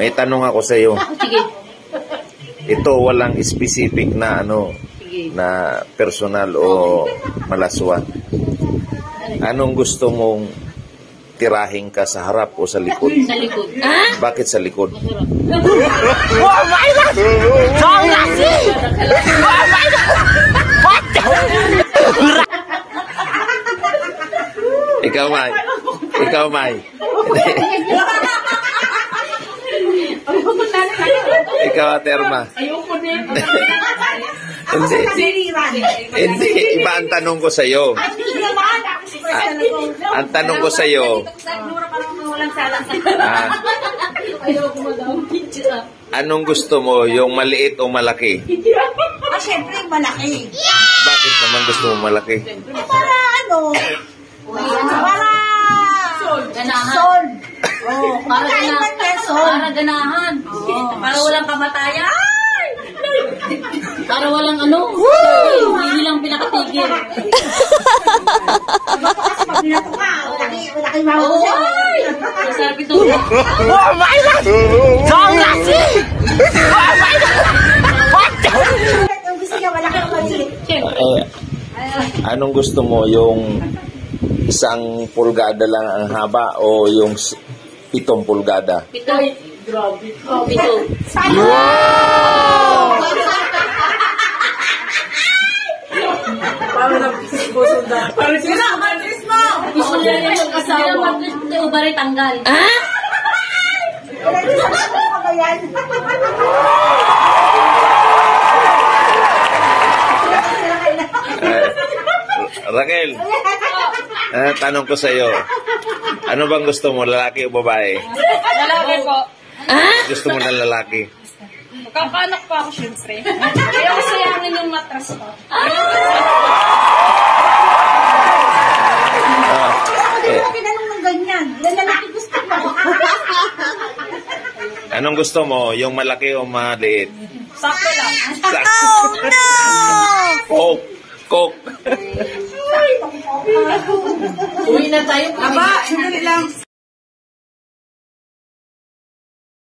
May tanong ako sa iyo. Sige. Ito walang specific na na personal o malaswa. Anong gusto mong tirahin ka sa harap o sa likod? Sa likod. Bakit sa likod? Oh my God! Oh my God! What? Ikaw, May. Ikaw, May. Ikaw, Aterma. Ayoko din. Hindi. Iba ang tanong ko sa iyo. Ang tanong ko sa iyo. Anong gusto mo? Yung maliit o malaki? Siyempre, malaki. Bakit naman gusto mo malaki? Para ano? Para... Ganahan. Sol. Oh, para ganahan. Para walang kamatayan. Para walang hindi lang pinakatigil. Kasi pag binato ka, wala kayo mawag siya. Masarap ito. Oh my God! Saan kasi? Oh my God! What? Ang gusto niya, wala kang maliit. Anong gusto mo? Yung isang pulgada lang ang haba o yung 7 pulgada? Pito. Grabe. Pito. Wow! Parang nagpuso na. Parang sila, madris mo! Gusto niya rin yung asawa. Hindi ubari tanggal. Raquel, tanong ko sa iyo. Ano bang gusto mo, lalaki o babae? Lalaki po. Gusto mo na lalaki? Kakanak po ako syempre. Ayaw sayangin yung matras ko. Tinanong ng ganyan. Lalaki gusto mo. Anong gusto mo, yung malaki o maliit? Sakto lang. Oh no! Coke. Coke. Uwi na tayo. Aba, sandali lang.